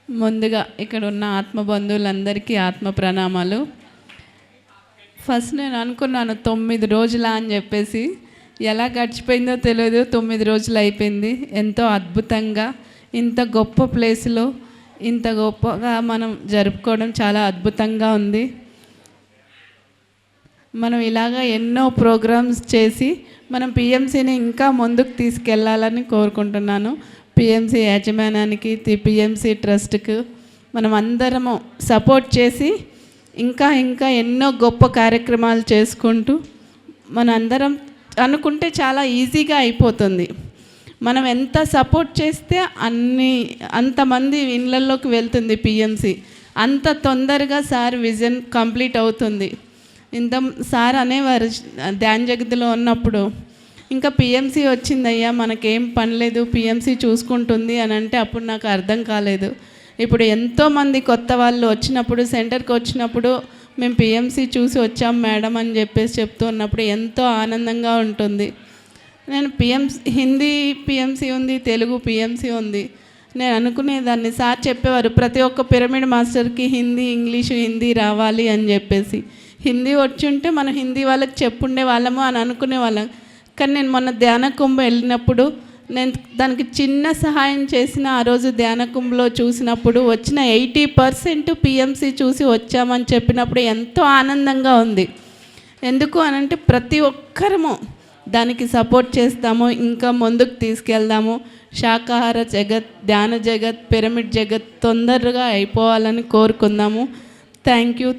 ముందుగా ఇక్కడ ఉన్న ఆత్మ బంధువులందరికీ ఆత్మ ప్రణామాలు. ఫస్ట్ నేను అనుకున్నాను 9 రోజులా అని చెప్పేసి, ఎలా గడిచిపోయిందో తెలియదు. 9 రోజులు అయిపోయింది. ఎంతో అద్భుతంగా ఇంత గొప్ప ప్లేస్లో ఇంత గొప్పగా మనం జరుపుకోవడం చాలా అద్భుతంగా ఉంది. మనం ఇలాగా ఎన్నో ప్రోగ్రామ్స్ చేసి మనం పిఎంసిని ఇంకా ముందుకు తీసుకెళ్ళాలని కోరుకుంటున్నాను. పిఎంసి యాజమాన్యానికి, పిఎంసి ట్రస్ట్కు మనం అందరము సపోర్ట్ చేసి ఇంకా ఇంకా ఎన్నో గొప్ప కార్యక్రమాలు చేసుకుంటూ మనందరం అనుకుంటే చాలా ఈజీగా అయిపోతుంది. మనం ఎంత సపోర్ట్ చేస్తే అంతమంది ఇళ్ళల్లోకి వెళ్తుంది పిఎంసి, అంత తొందరగా సార్ విజన్ కంప్లీట్ అవుతుంది. ఇంత సార్ అనేవారు ధ్యాన్ జగత్లో ఉన్నప్పుడు, ఇంకా పిఎంసి వచ్చిందయ్యా, మనకేం పని లేదు, పిఎంసి చూసుకుంటుంది అని అంటే అప్పుడు నాకు అర్థం కాలేదు. ఇప్పుడు ఎంతోమంది కొత్త వాళ్ళు వచ్చినప్పుడు, సెంటర్కి వచ్చినప్పుడు మేము పిఎంసి చూసి వచ్చాం మేడం అని చెప్పేసి చెప్తూ ఉన్నప్పుడు ఎంతో ఆనందంగా ఉంటుంది. నేను హిందీ పిఎంసి ఉంది, తెలుగు పిఎంసి ఉంది. నేను అనుకునేదాన్ని, సార్ చెప్పేవారు ప్రతి ఒక్క పిరమిడ్ మాస్టర్కి హిందీ, ఇంగ్లీషు, హిందీ రావాలి అని చెప్పేసి. హిందీ వచ్చి ఉంటే మనం హిందీ వాళ్ళకి చెప్పుండే వాళ్ళము అని అనుకునే వాళ్ళం. కానీ నేను మొన్న ధ్యాన కుంభ వెళ్ళినప్పుడు నేను దానికి చిన్న సహాయం చేసిన ఆ రోజు ధ్యాన కుంభలో చూసినప్పుడు వచ్చిన 80% పిఎంసి చూసి వచ్చామని చెప్పినప్పుడు ఎంతో ఆనందంగా ఉంది. ఎందుకు అనంటే ప్రతి ఒక్కరము దానికి సపోర్ట్ చేస్తాము, ఇంకా ముందుకు తీసుకెళ్దాము. శాకాహార జగత్, ధ్యాన జగత్, పిరమిడ్ జగత్ తొందరగా అయిపోవాలని కోరుకుందాము. Thank you.